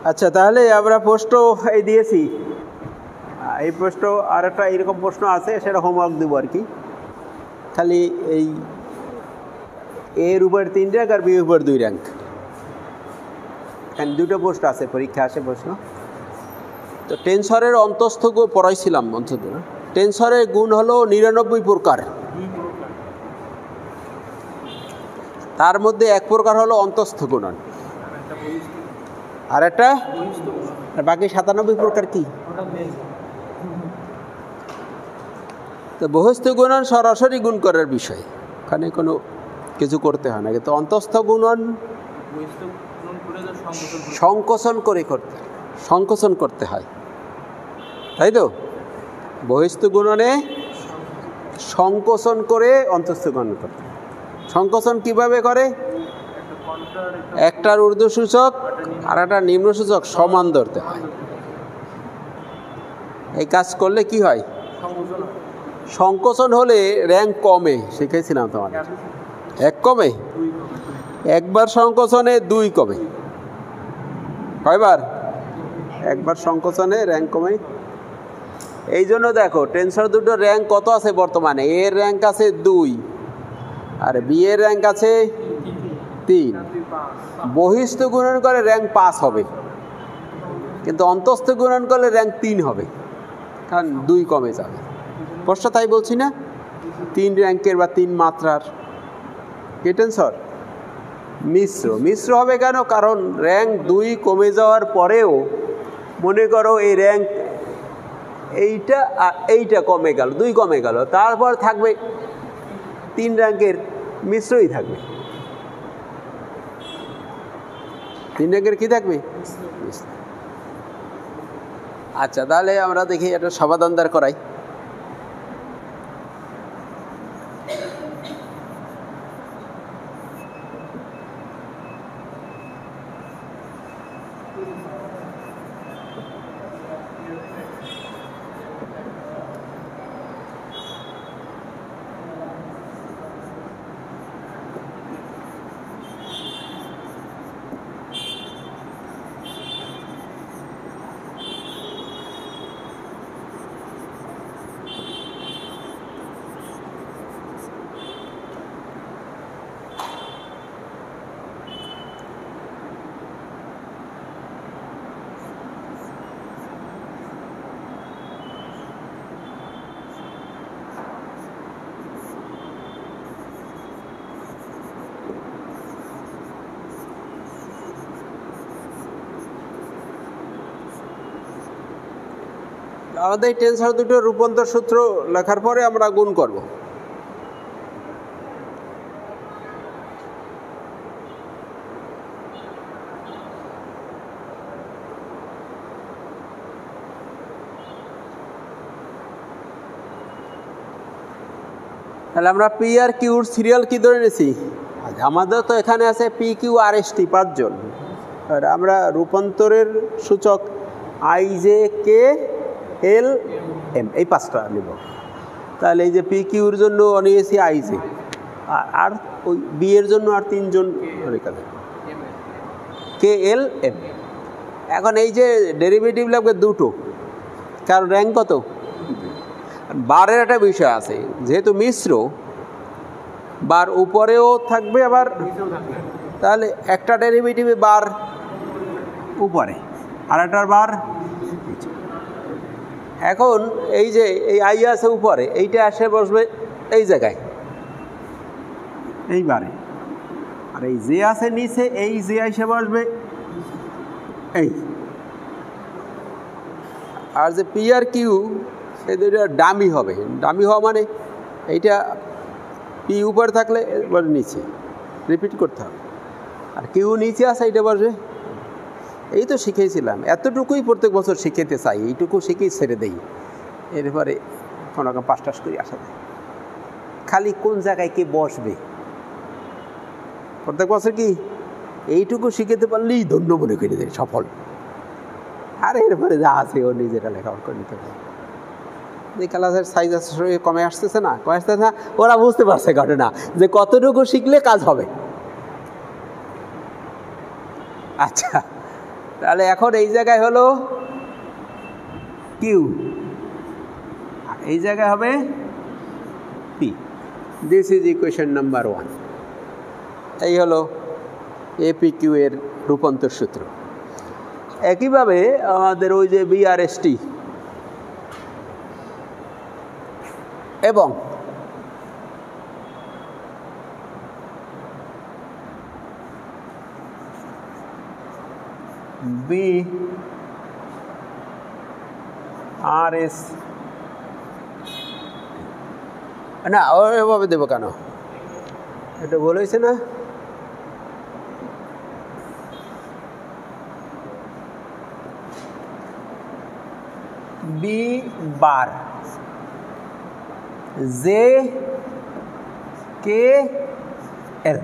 আচ্ছা, তাহলে আমরা প্রশ্ন এই দিয়েছি। এই প্রশ্ন আর একটা এরকম প্রশ্ন আছে, সেটা হোমওয়ার্ক দেবো আর কি। খালি এই এর উপর 3 র্যাঙ্ক আর বি উপর 2 র্যাঙ্ক, এখানে 2টো পোস্ট আছে, পরীক্ষা আসে প্রশ্ন। তো টেনসরের অন্তস্থ পড়াইছিলাম অন্তত। টেনসরের গুণ হলো 99 প্রকার, তার মধ্যে 1 প্রকার হলো অন্তস্থ গুণন, আর একটা বাকি 97 প্রকার কি? তো বহিস্থ গুণন সরাসরি গুণ করার বিষয়, ওখানে কোনো কিছু করতে হয় না। কিন্তু অন্তস্থ গুণন সংকোচন করতে হয়, তাই তো? বহিস্থ গুণনে সংকোচন করে অন্তস্থ গুণন করতে হয়। সংকোচন কিভাবে করে? একটার ঊর্ধ্বসূচক আর একটা নিম্নসূচক সমান ধরতে হয়। এই কাজ করলে কি হয়? সংকোচন হলে র্যাঙ্ক কমে, শিখেছিলাম তোমাদের। 1 কমে, একবার সংকোচনে 2 কমে। কয়বার? একবার সংকোচনে র্যাঙ্ক কমে। এই জন্য দেখো টেনসর দুটোর র্যাঙ্ক কত আছে বর্তমানে? এর র্যাঙ্ক আছে 2 আর বি এর র্যাঙ্ক আছে 3। বহিস্থ গুণন করে র্যাঙ্ক 5 হবে, কিন্তু অন্তস্থ গুণন করলে র্যাঙ্ক 3 হবে, কারণ 2 কমে যাবে। প্রশ্ন তাই বলছি না? 3 র্যাঙ্কের বা 3 মাত্রার কি টেনসর? মিশ্র হবে কেন? কারণ র্যাঙ্ক 2 কমে যাওয়ার পরেও মনে করো এই র্যাঙ্ক এইটা আর এইটা কমে গেল, 2 কমে গেল, তারপর থাকবে 3 র্যাঙ্কের মিশ্রই থাকবে। 3 র্যাঙ্কের কি থাকবে? আচ্ছা, তাহলে আমরা দেখি একটা সমাধান দাঁড় করাই। আমাদের এই টেনসর দুটো রূপান্তর সূত্র লেখার পরে আমরা গুণ করব। তাহলে আমরা পি আর কিউর সিরিয়াল কি ধরে নিয়েছি? আমাদের তো এখানে আছে P Q R S T 5 জন, আর আমরা রূপান্তরের সূচক I J K L M এই 5টা নেব। তাহলে এই যে পি কিউর জন্য নিয়েছি আই জে, আর ওই বি এর জন্য আর 3 জন রেখা দেবো, কে এল এম। এখন এই যে ডেরিভেটিভ লাগবে 2টো, কারণ র্যাঙ্ক কত? বারের একটা বিষয় আছে, যেহেতু মিশ্র বার উপরেও থাকবে আবার, তাহলে একটা ডেরিভেটিভে বার উপরে আর একটার বার নিচে। এখন এই যে এই আই আছে উপরে, এইটা আসে বসবে এই জায়গায় এইবারে, আর এই জে আছে নিচে, এই জে এসে বসবে এই। আর যে পি আর কিউ এই দুটো ডামি হবে। ডামি হওয়া মানে এইটা পি উপরে থাকলে এবার নিচে রিপিট করতে হবে, আর কিউ নিচে আসে এইটা বসবে। এই তো শিখেছিলাম, এতটুকুই প্রত্যেক বছর শিখাতে চাই, এইটুকু শিখেই ছেড়ে দেই, এরপরে কোনো রকম 5-টাস করে আসা যায়। খালি কোন জায়গায় কে বসবে প্রত্যেক বছর কি এইটুকু শিখাতে পারলেই ধন্য মনে করে দেয়, সফল। আর এরপরে যা আছে ও নিজেরা লেখাপড়া করে নিতে পারে। যে ক্লাসের সাইজ কমে আসতেছে না, ওরা বুঝতে পারছে ঘটনা যে কতটুকু শিখলে কাজ হবে। আচ্ছা, তাহলে এখন এই জায়গায় হলো কিউ, এই জায়গায় হবে P. This is equation number 1। এই হলো এপি কিউ এর রূপান্তর সূত্র। একইভাবে আমাদের ওই যে বিআরএসটি এবং বিআরএস না ওইভাবে দেবো কেন, এটা বলেছে না B bar J K L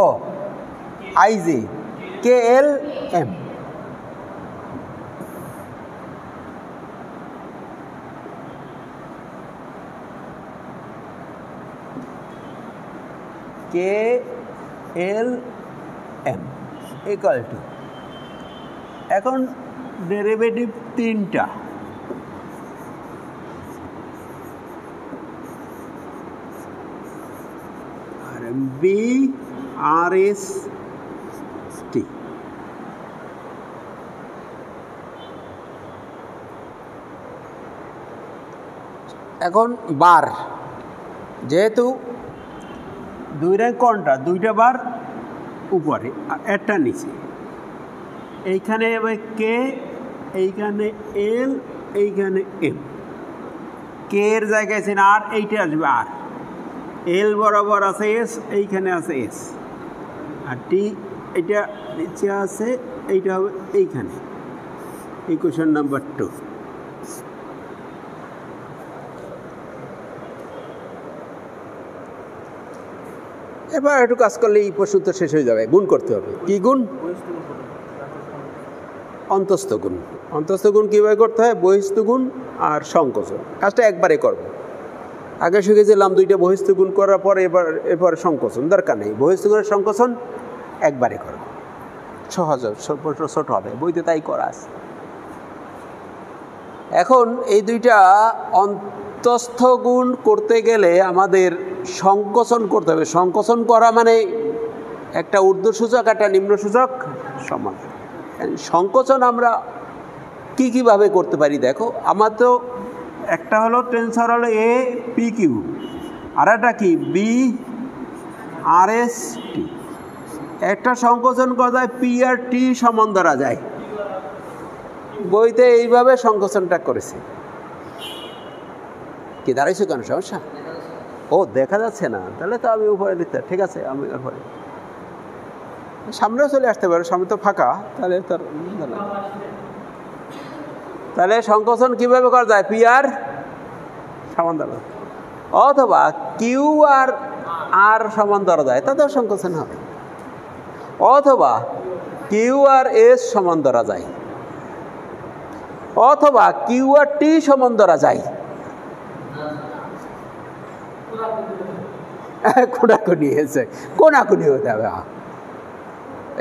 ও I J K L M. K L M equal to, এখন ডেরিভেটিভ তিনটা, আর বি আর এস টি। এখন বার, যেহেতু দুই র্যাঙ্ক কোনটা, দুইটা বার উপরে আর একটা নিচে, এইখানে কে, এইখানে এল, এইখানে এম। কে এর জায়গায় আছে আর, এইটা আসবে আর, এল বরাবর আছে এস, এইখানে আছে এস, আর টি এটা নিচে আছে, এইটা হবে এইখানে। Equation number 2। এবার একটু কাজ করলে এই প্রশ্ন তো শেষ হয়ে যাবে। গুণ করতে হবে। কি গুণ? অন্তস্থ গুণ। অন্তস্থ গুণ কীভাবে করতে হয়? বহিস্থ গুণ আর সংকোচন। কাজটা একবারে করব। আগে শিখেছিলাম দুইটা বহিস্থ গুণ করার পরে এরপরে সংকোচন, দরকার নেই। বহিস্থ গুণের সংকোচন একবারে করব, সহজ ছোট হবে, বইতে তাই করা আছে। এখন এই দুইটা অন্তস্থ গুণ করতে গেলে আমাদের সংকোচন করতে হবে। সংকোচন করা মানে একটা ঊর্ধ্বসূচক একটা নিম্নসূচক সমান। সংকোচন আমরা কীভাবে করতে পারি দেখো। আমার তো একটা হলো টেন্সর হলো এ পি কিউ, আর একটা কি বি আর এস টি। একটা সংকোচন করা যায় পি আর টি সমান ধরা যায়, বইতে এইভাবে সংকোচনটা করেছে। কি দাঁড়াইছো কেন, সমস্যা? ও দেখা যাচ্ছে না, তাহলে তো আমি উপরে লিখতে, ঠিক আছে আমি উপরে, সামনেও চলে আসতে পারো, সামনে তো ফাঁকা, তাহলে তাহলে সংকোচন কিভাবে করা যায়? পি আর সমান ধরা, অথবা কিউ আর আর সমান ধরা যায়, তাতেও সংকোচন হবে। অথবা কিউ আর এস সমান ধরা যায়, অথবা কিউ আর টি সমান ধরা যায়। কোনাকুনি এসে কোনাকুনি হতে হবে,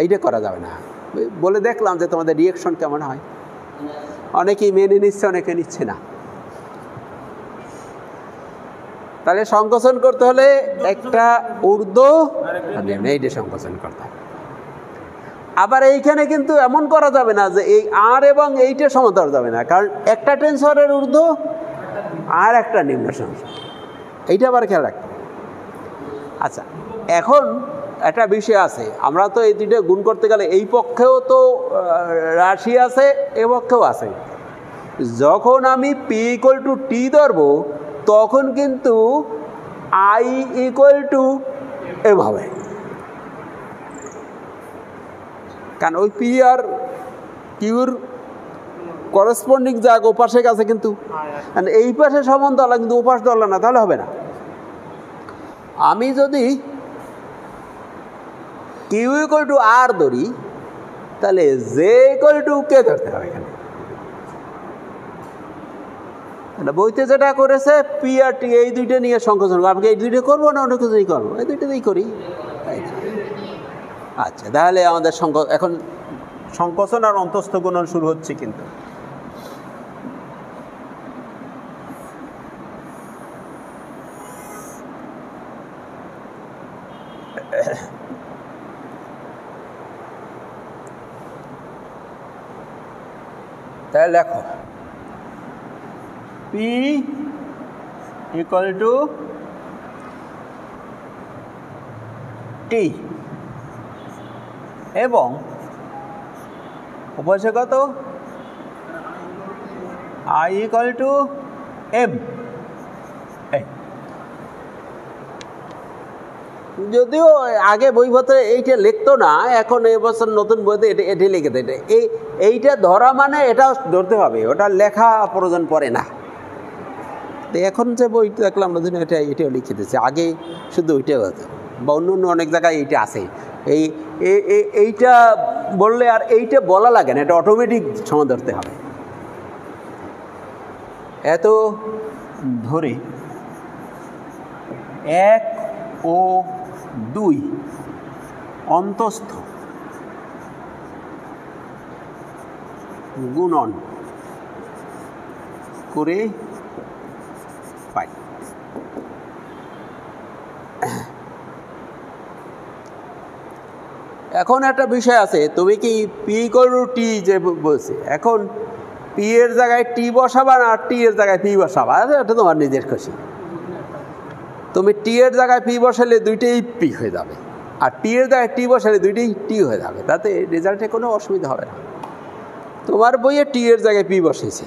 এইটা করা যাবে না। বলে দেখলাম যে তোমাদের রিয়েকশন কেমন হয়। অনেকেই মেনে নিচ্ছে, অনেকে নিচ্ছে না। তাহলে সংকোচন করতে হলে একটা ঊর্ধ্ব এইটা সংকোচন করতে হবে। আবার এইখানে কিন্তু এমন করা যাবে না যে এই আর এবং এইটা সমান ধরা যাবে না, কারণ একটা টেন্সরের ঊর্ধ্ব আর একটা নিম্ন সংখ্যা, এইটা আবার খেয়াল রাখতে। আচ্ছা, এখন একটা বিষয় আছে, আমরা তো এই দুইটা গুণ করতে গেলে এই পক্ষেও তো রাশি আছে, এ পক্ষেও আছে। যখন আমি পি ইকুয়াল টু টি ধরবো তখন কিন্তু আই ইকুয়াল টু এম হবে, কারণ ওই পি আর কিউর করসপন্ডিং জায়গা ওপাশে কাছে, কিন্তু এই পাশে সমান দলা, কিন্তু ওপাশ দলা না, তাহলে হবে না। আমি যদি কিউ ইকুয়াল টু আর ধরি, তাহলে জে ইকুয়াল টু কে ধরতে হবে এখানে। বইতে যেটা করেছে পি আর টি, এই দুইটা নিয়ে সংকোচন। আমি এই দুইটা করবো না অন্য কিছুই করবো, এই দুইটাতেই করি। আচ্ছা, তাহলে আমাদের এখন সংকোচন আর অন্তস্থ গুণন শুরু হচ্ছে কিন্তু। তাহলে লেখো P equal to T এবং উপসে কত I equal to M। যদিও আগে বইপত্রে এইটা লিখতো না, এখন এবছর নতুন বইতে এটি লিখে দেয়। এইটা ধরা মানে এটা ধরতে হবে, ওটা লেখা প্রয়োজন পড়ে না। তো এখন যে বইটা দেখলাম নতুন এটাও লিখে দিচ্ছে, আগে শুধু ওইটাই হতো, বা অন্য অন্য অনেক জায়গায় এইটা আছে। এইটা বললে আর এইটা বলা লাগে না, এটা অটোমেটিক সময় ধরতে হবে। এত ধরে 1 ও 2 অন্তস্থ গুণন করে পাই। এখন একটা বিষয় আছে, তুমি কি পি করু টি যে বলছে, এখন পি এর জায়গায় টি বসাবা না টি এর জায়গায় পি বসাবা, এটা তোমার নিজের খুশি। তুমি টি এর জায়গায় পি বসালে দুইটাই পি হয়ে যাবে, আর টি এর জায়গায় টি বসালে দুইটাই টি হয়ে যাবে, তাতে রেজাল্টে কোনো অসুবিধা হবে না। তোমার বইয়ে টি এর জায়গায় পি বসেছে,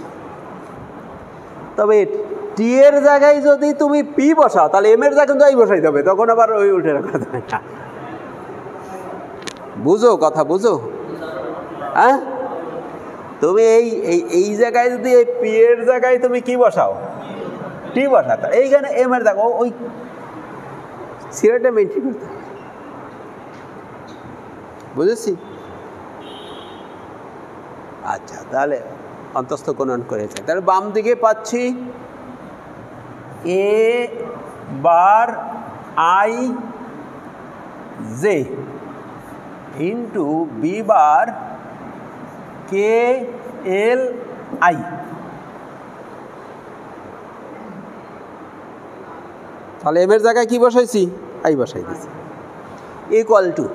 তবে টি এর জায়গায় যদি তুমি পি বসাও তাহলে এম এর জায়গায় কিন্তু আই বসাইতে হবে, তখন আবার ওই উল্টে রাখা যাবে না। বুঝো কথা, বুঝো? হ্যাঁ, তুমি এই জায়গায় যদি এই পি এর জায়গায় তুমি কি বসাও, টি বসাতে, এইখানে এম এর জায়গা ওই সিরিয়ালটা মেনটেন করতে হবে। বুঝেছি? আচ্ছা, তাহলে অন্তস্থ গুণন করেছে, তাহলে বাম দিকে পাচ্ছি A bar I J into B bar K L I. তাহলে এম এর জায়গায় কি বসাইছি, আই বসাই দিছি, ইকুয়াল টু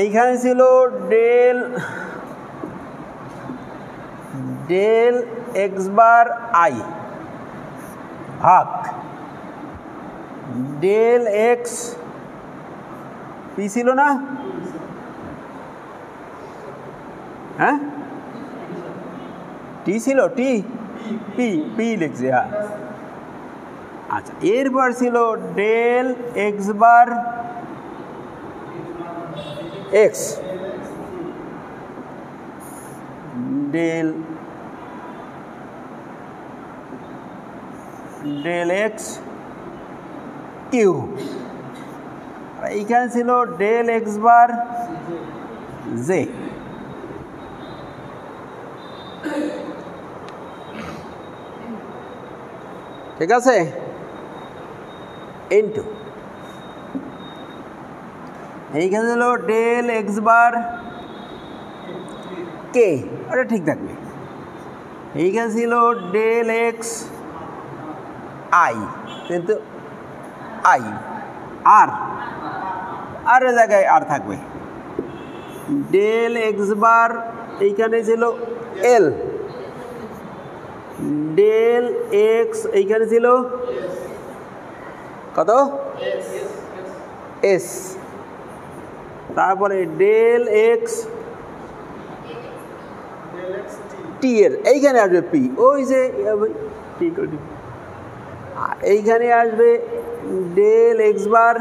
এইখানে ছিল ডেল এক্স বার আই ভাগ ডেল এক্স পি ছিল না? হ্যাঁ, টি ছিল, টি পি পি লিখছে। হ্যাঁ, আচ্ছা, এরপর ছিল ডেল এক্স বার এক্স ডেল এক্স কিউ, এইখানে ছিল ডেল এক্স বার জে। ঠিক আছে, ইন্টু এইখানে ছিল ডেল এক্স বার কে, ওটা ঠিক থাকবে। এইখানে ছিল ডেল এক্স আই, কিন্তু আই আর এর জায়গায় আর থাকবে। ডেল এক্স বার এইখানে ছিল এল, ডেল এক্স এইখানে ছিল কত এস, তারপরে ডেল এক্স টি এর এইখানে আসবে পি, ওই যে টি, আর এইখানে আসবে ডেল এক্স বার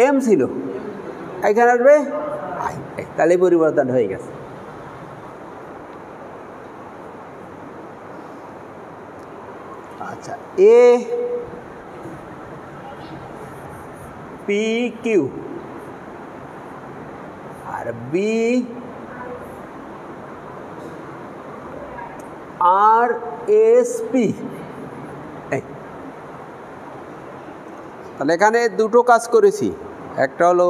এম ছিল, এইখানে আসবে আই, তাহলে পরিবর্তন হয়ে গেছে। আচ্ছা, A P Q R B R S P. তাহলে এখানে দুটো কাজ করেছি, একটা হলো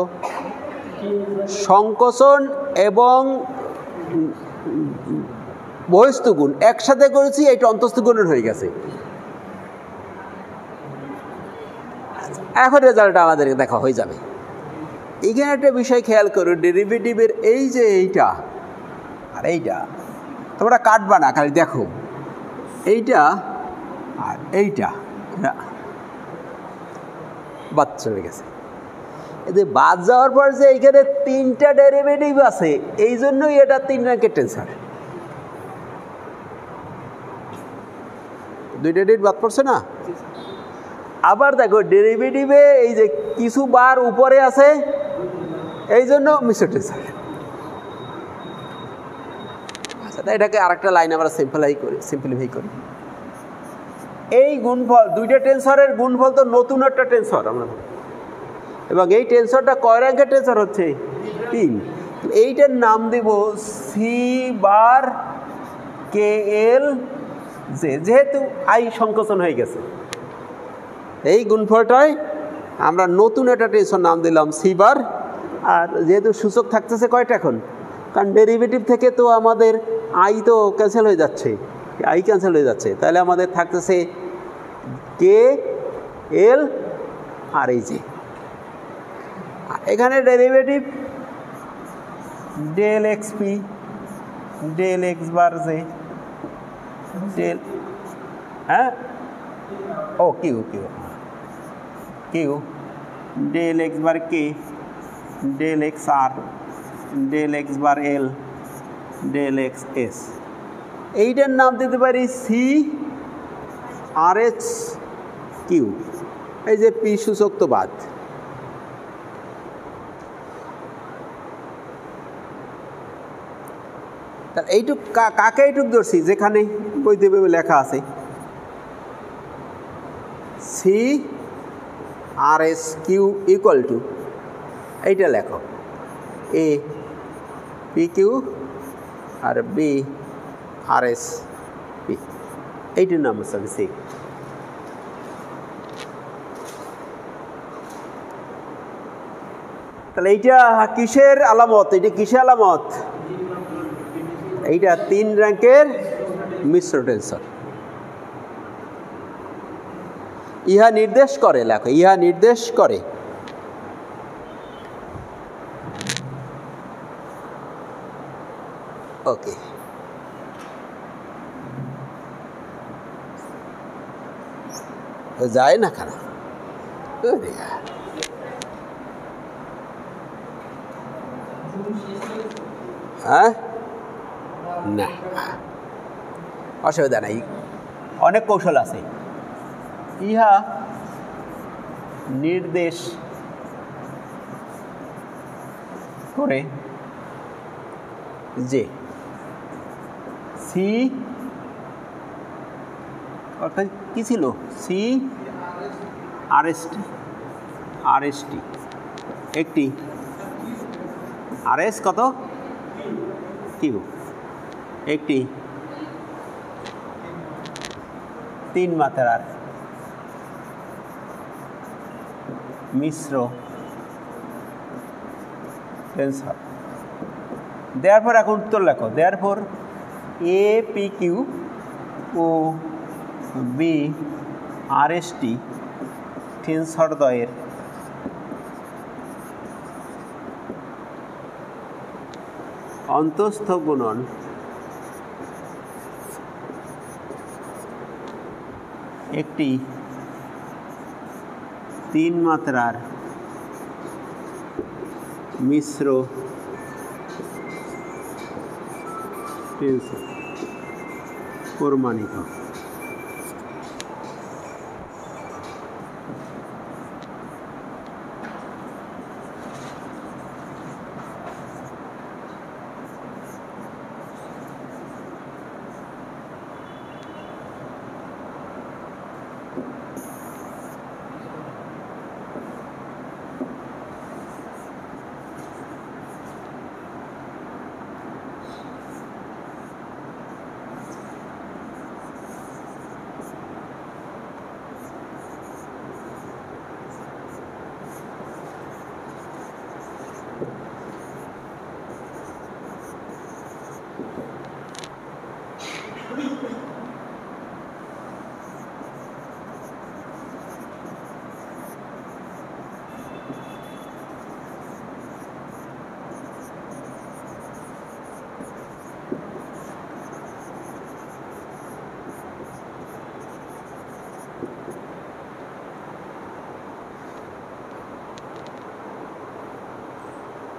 সংকোচন এবং বহিস্থ গুণ একসাথে করেছি, এটা অন্তস্থ গুণের হয়ে গেছে। এখন রেজাল্টটা আমাদের দেখা হয়ে যাবে। এখানে একটা বিষয় খেয়াল করো, ডেরিভেটিভের এই যে এইটা আর এইটা তোমরা কাটবা না, খালি দেখো এইটা আর এইটা বাদ চলে গেছে। এতে বাদ যাওয়ার পর যে এইখানে তিনটা ডেরিভেটিভ আছে, এই জন্যই এটা 3 র্যাঙ্কের টেন্সর। দুইটা ডেরিভেটিভ বাদ পড়ছে না। আবার দেখো ডেরিভেটিভে এই যে কিছু বার উপরে আছে, এই জন্য মিশ্র টেন্সর। আচ্ছা, এটাকে আরেকটা লাইন আমরা সিম্পলিফাই করি। এই গুণফল, দুইটা টেন্সরের গুণফল তো নতুন একটা টেন্সর আমরা, এবং এই টেন্সরটা কয় র্যাঙ্কের টেন্সর হচ্ছে? 3। এইটার নাম দেব সি বার কে এল জে, যেহেতু আই সংকোচন হয়ে গেছে। এই গুণফলটাই আমরা নতুন একটা টেন্সর নাম দিলাম সি বার। আর যেহেতু সূচক থাকতেছে কয়টা এখন, কারণ ডেরিভেটিভ থেকে তো আমাদের আই তো ক্যান্সেল হয়ে যাচ্ছে, আই ক্যান্সেল হয়ে যাচ্ছে, তাহলে আমাদের থাকতেছে কে এল আর এই যে এখানে derivative del X P del X bar J del ও Q Q Q del X bar K del X R del X bar L del X S. এইটার নাম দিতে পারি সি আর এস কিউ। এই যে পি সূচক তো বাদ। তাহলে এইটুক কাকে এইটুক ধরছি, যেখানে বইতে লেখা আছে C R S Q equal to, এইটা লেখো A P Q R B R S P, এইটার নাম হচ্ছে সি। তাহলে এইটা কিসের আলামত? এইটা কিসের আলামত? এইটা 3 র্যাঙ্কের মিশ্র টেন্সর। ইহা নির্দেশ করে, লেখো ইহা নির্দেশ করে ওকে যায় না কেন? হ্যাঁ, না অসুবিধা নাই, অনেক কৌশল আছে। ইহা নির্দেশ করে যে সি অর্থাৎ কি ছিল? সি আর এস টি একটি আর এস কত কিউ একটি 3 মাত্রার মিশ্র টেন্সর। দেয়ারপর এখন উত্তর লেখো। দেয়ারপর এ পি কিউ ও বি আর এস টি টেন্সরদ্বয়ের অন্তঃস্থ গুণন একটি 3 মাত্রার মিশ্র টেন্সর প্রমাণিত।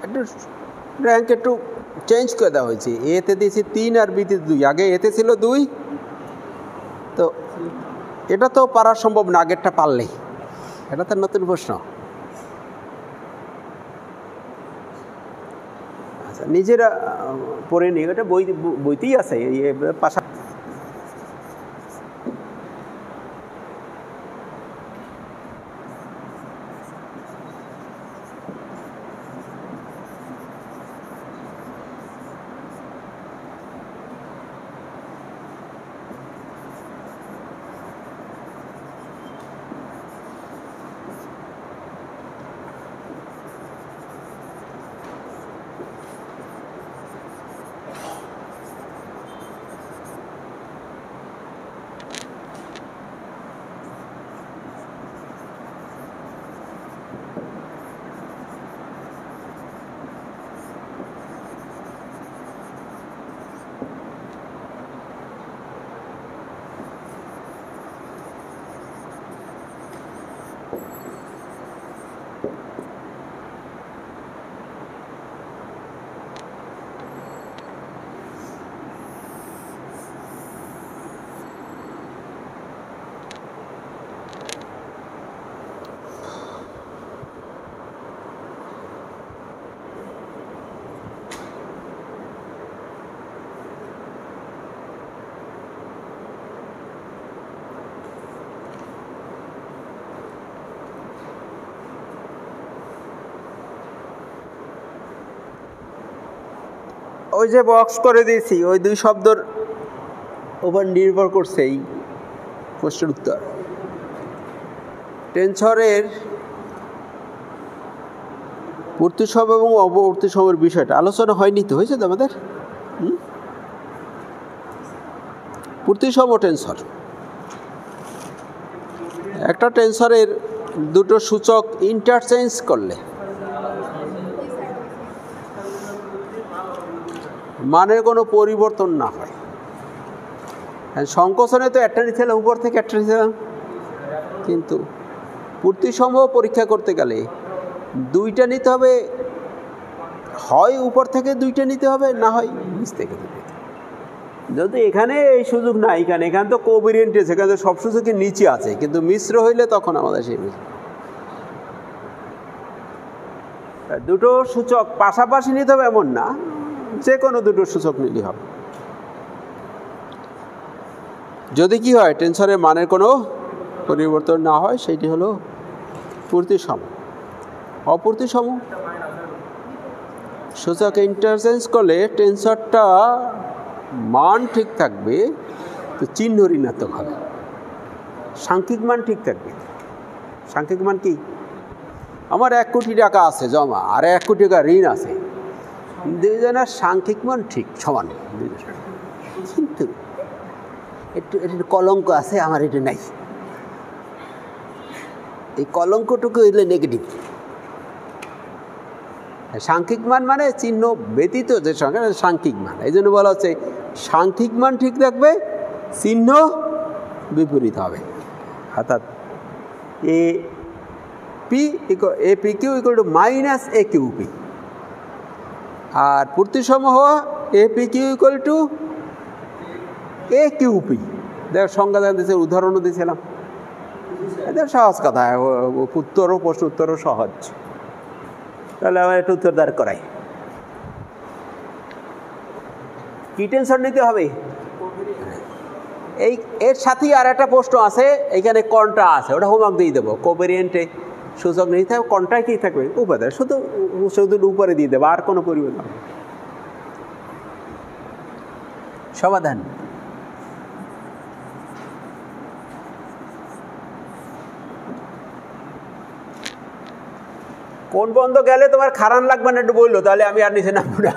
একটু র্যাঙ্ক একটু চেঞ্জ করে দেওয়া হয়েছে, এতে দিয়েছি 3 আর বিতে 2। আগে এতে ছিল 2, তো এটা তো পারা সম্ভব না আগেরটা পারলেই। এটা তো নতুন প্রশ্ন। আচ্ছা, নিজেরা পড়ে নি, এটা বইতেই আছে পাশা। ওই যে বক্স করে দিয়েছি, ওই 2 শব্দর উপর নির্ভর করছে এই প্রশ্নের উত্তর। টেনসরের প্রতিসম এবং অপ্রতিসমের বিষয়টা আলোচনা হয়নি তো, হয়েছে তো আমাদের? প্রতিসম টেনসর, একটা টেনসরের 2টো সূচক ইন্টারচেঞ্জ করলে মানের কোনো পরিবর্তন না হয়। সংকোচনে তো একটা নিয়েছিলাম উপর থেকে একটা নিয়েছিলাম, কিন্তু প্রতিসম পরীক্ষা করতে গেলে 2টা নিতে হবে, হয় উপর থেকে 2টা নিতে হবে, না হয় নিচ থেকে 2টা। যদি এখানে এই সুযোগ নাই, এখানে তো কোভেরিয়েন্ট আছে, এখানে সব সুযোগই নিচে আছে, কিন্তু মিশ্র হইলে তখন আমাদের সেই 2টো সূচক পাশাপাশি নিতে হবে এমন না, যে কোনো 2টো সূচক নিলেই হবে। যদি কি হয়, টেনসরের মানের কোনো পরিবর্তন না হয়, সেইটি হলো প্রতিসম। অপ্রতিসম সূচক ইন্টারচেঞ্জ করলে টেনসরটা মান ঠিক থাকবে, তো চিহ্ন ঋণাত্মক হবে। সাংখ্যিক মান ঠিক থাকবে। সাংখ্যিক মান কি? আমার 1 কোটি টাকা আছে জমা, আর 1 কোটি টাকা ঋণ আছে, 2জনের সাংখ্যিক মান ঠিক সমান, কিন্তু একটু কলঙ্ক আছে, আমার এটা নাই। এই কলঙ্কটুকু এলে নেগেটিভ। সাংখ্যিক মান মানে চিহ্ন ব্যতীত যে সংখ্যা, সাংখ্যিক মান। এই জন্য বলা হচ্ছে সাংখ্যিক মান ঠিক থাকবে, চিহ্ন বিপরীত হবে। অর্থাৎ AP = -AQP, আর প্রতিসম হওয়া APQ = AQP। দেখ সংজ্ঞা দিয়েছে, উদাহরণও দিয়েছিলাম। এদের সহজ কথা, উত্তরও প্রশ্ন উত্তরও সহজ। তাহলে আমার একটু উত্তরদার করাই। কি টেনসর নিতে হবে? এর সাথেই আর একটা প্রশ্ন আছে, এখানে কোনটা আছে, ওটা হোমওয়ার্ক দিয়ে দেবো। কোভেরিয়েন্টে সূচক নিতে হবে, কোনটায় কি থাকবে উপাদান, শুধু উপরে দিয়ে দেবো, আর কোনো পরিবর্তন। সমাধান কোন বন্ধ গেলে তোমার খারাপ লাগবে না একটু বললো, তাহলে আমি আর নিচে নামবো না।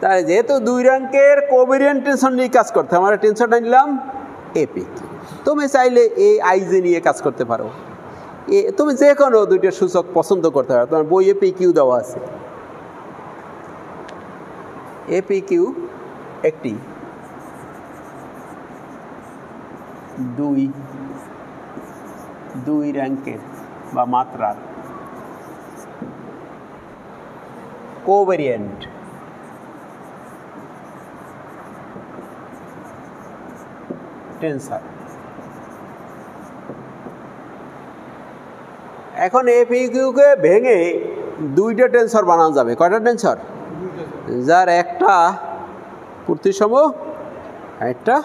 তাই যেহেতু 2 র্যাঙ্কের কোভেরিয়েন্ট টেনসর নিয়ে কাজ করতে, আমরা টেনসরটা নিলাম APQ। তুমি চাইলে AIJ নিয়ে কাজ করতে পারো, তুমি যে কোনো 2টা সূচক পছন্দ করতে পারো। তোমার বইয়ে PQ দেওয়া আছে। APQ একটি দুই র্যাঙ্কের বা মাত্রার কোভ্যারিয়েন্ট টেন্সর। এখন এপিকিউকে ভেঙে দুইটা টেন্সর বানানো যাবে। কয়টা টেন্সর? যার একটা প্রতিসম একটা,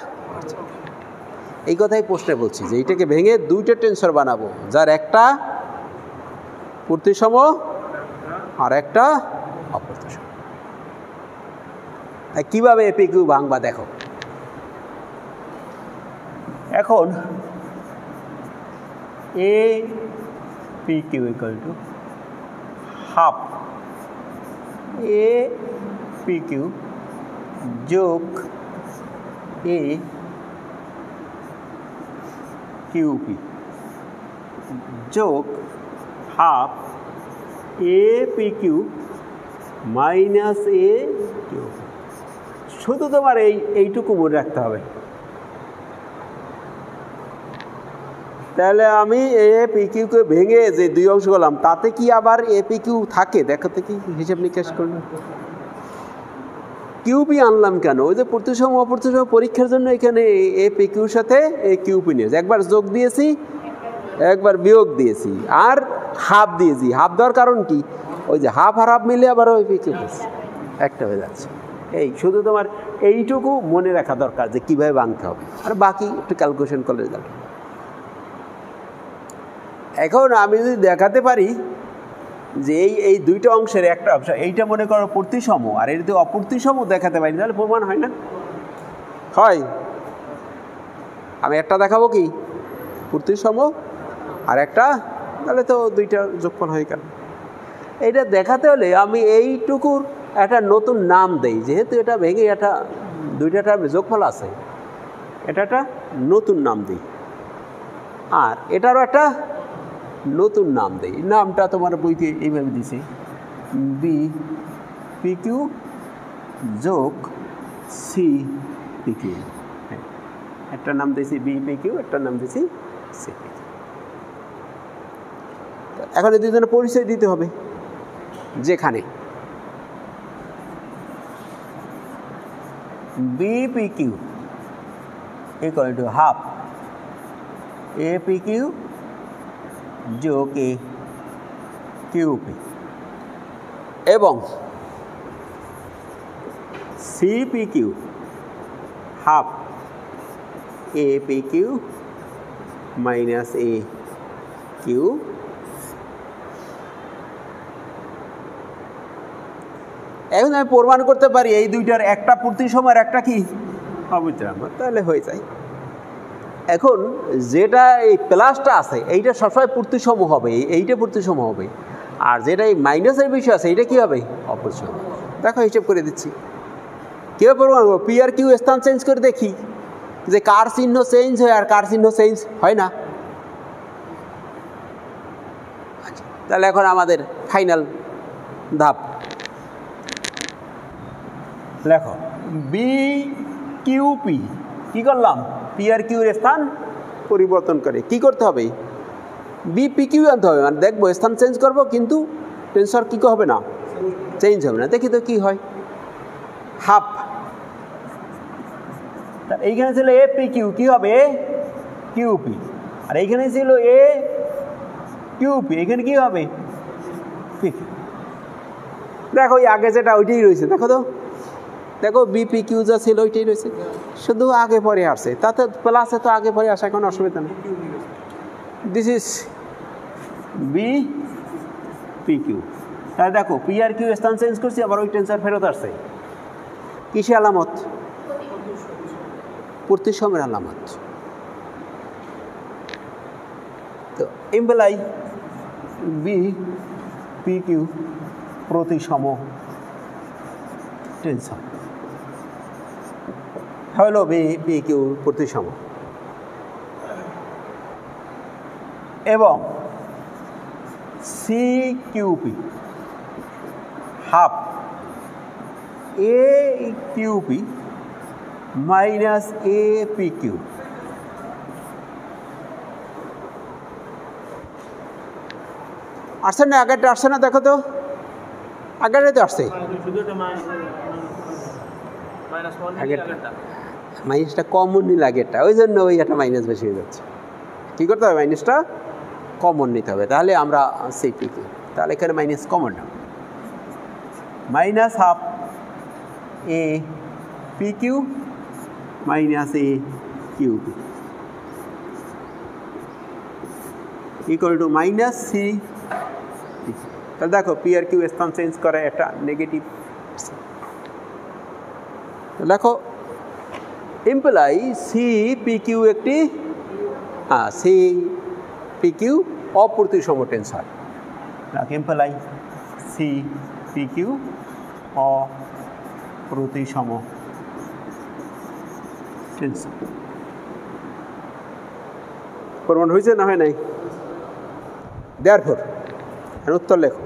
এই কথাই প্রশ্নে বলছি যে এইটাকে ভেঙে দুইটা টেন্সর বানাবো, যার একটা প্রতিসম আর একটা অপ্রতিসম। কিভাবে এপিকিউ ভাঙবা দেখো। এখন A P Q equal to half A P Q যোগ এ কিউপি যোগ half A P Q minus A Q P. শুধু তোমার এইটুকু মনে রাখতে হবে। তাহলে আমি এ পি কিউকে ভেঙে যে দুই অংশ করলাম, তাতে কি আবার এ পি কিউ থাকে? দেখো তো কি হিসাব নিকাশ করলাম। কিউপি আনলাম কেন? ওই যে প্রতিসম অপ্রতিসম পরীক্ষার জন্য এখানে এ পি কিউর সাথে এ কিউপি নিয়েছে। একবার যোগ দিয়েছি, একবার বিয়োগ দিয়েছি, আর হাফ দিয়েছি। হাফ দেওয়ার কারণ কি? ওই যে হাফ আর হাফ মিলে আবার ওই পি কিউ একটা হয়ে যাচ্ছে। এই শুধু তোমার এইটুকু মনে রাখা দরকার যে কীভাবে ভাঙতে হবে, আর বাকি একটু ক্যালকুলেশন করলে যাবে। এখন আমি যদি দেখাতে পারি যে এই দুইটা অংশের একটা অংশ, এইটা মনে করো প্রতিসম, আর এর যদি অপ্রতিসম দেখাতে পারি, তাহলে প্রমাণ হয় না? হয়। আমি একটা দেখাবো কি প্রতিসম আর একটা, তাহলে তো দুইটা যোগফল হয়ে গেল। এইটা দেখাতে হলে আমি এইটুকুর একটা নতুন নাম দেই, যেহেতু এটা ভেঙে এটা দুইটাটার যোগফল আছে, এটা একটা নতুন নাম দিই, আর এটারও একটা নতুন নাম দেই। নামটা তোমার বইতে এইভাবে দিছে, বি পি কিউ যোগ সি পি কিউ। একটা নাম দিয়েছি বি পি কিউ, একটা নাম দিয়েছি সি পি কিউ। এখন এই দুজনের পরিচয় দিতে হবে, যেখানে B P Q equal to half A P Q যোগ এ কিউপি, এবং C P Q half A P Q minus A Q. এখন আমি প্রমাণ করতে পারি এই দুইটার একটা প্রতিসম আর একটা কি অপ্রতিসম, তাহলে হয়ে যায়। এখন যেটা এই প্লাসটা আছে এইটা সবসময় প্রতিসম হবে, এইটা প্রতিসম হবে, আর যেটা এই মাইনাসের বিষয় আছে এইটা কি হবে? অপ্রতিসম। দেখো হিসেব করে দিচ্ছি কীভাবে প্রমাণ করবো। পি আর কিউ স্থান চেঞ্জ করে দেখি যে কার চিহ্ন চেঞ্জ হয় আর কার চিহ্ন চেঞ্জ হয় না। আচ্ছা, তাহলে এখন আমাদের ফাইনাল ধাপ লেখো। বি কিউপি কী করলাম? পি আর কিউর স্থান পরিবর্তন করে কি করতে হবে? বি পি কিউ আনতে হবে। মানে দেখবো স্থান চেঞ্জ করবো, কিন্তু টেন্সর কী হবে না, চেঞ্জ হবে না। দেখি তো কি হয়। হাফ, এইখানে ছিল এ পি কিউ, কী হবে? এ কিউপি। আর এইখানে ছিল এ কিউপি, এখানে কী হবে? P Q. দেখো ওই আগে যেটা ওইটাই রয়েছে, দেখো তো, দেখো বিপি কিউ যা ছিল ওইটাই রয়েছে, শুধু আগে পরে আসছে। তাতে প্লাসে তো আগে পরে আসা কোনো অসুবিধা নেই। This is B P Q. তাহলে দেখো পি আর কিউ স্থান চেঞ্জ করছি, আবার ওই টেন্সর ফেরত আসছে। কিসে আলামত? প্রতিসমের আলামত। তো ইমপ্লাই বি পি কিউ প্রতিসম টেন্সর হলো বি পি কিউ প্রতিসম, এবং C Q P half A Q P minus A P Q আসছে না? আগেরটা আসছে না? দেখো তো, আগেরটা তো আসছে। মাইনাসটা কমন নিলে আগেরটা, ওই জন্য ওই একটা মাইনাস বেশি হয়ে যাচ্ছে। কী করতে হবে? মাইনাসটা কমন নিতে হবে, তাহলে আমরা সেই পিকিউ, তাহলে এখানে মাইনাস কমন না, minus half A P Q minus A Q equal to minus C. তাহলে দেখো পি আর কিউ স্থান চেঞ্জ করে, একটা নেগেটিভ। দেখো ইমপ্লাই সি পি কিউ একটি, হ্যাঁ সি পি কিউ অপ্রতিসম tensor. Imply C P Q অপ্রতিসম টেন্সর। প্রমাণ হয়েছে না হয় নাই? দেয়ারফর উত্তর লেখো,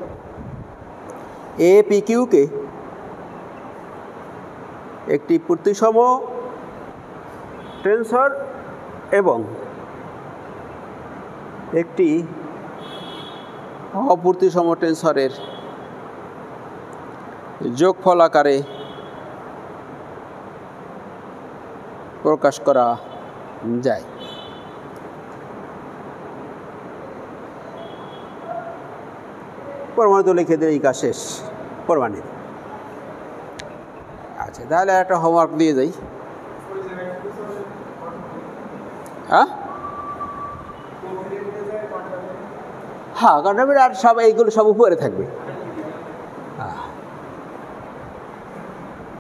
এ পি কিউকে একটি প্রতিসম টেন্সর এবং একটি অপ্রতিসম টেন্সরের যোগফল আকারে প্রকাশ করা যায়। প্রমাণিত লিখে দিলে এই কাজ শেষ, প্রমাণিত। আচ্ছা, তাহলে একটা হোমওয়ার্ক দিয়ে যাই। হ্যাঁ হ্যাঁ, কারণ আর সব এইগুলো সব উপরে থাকবে।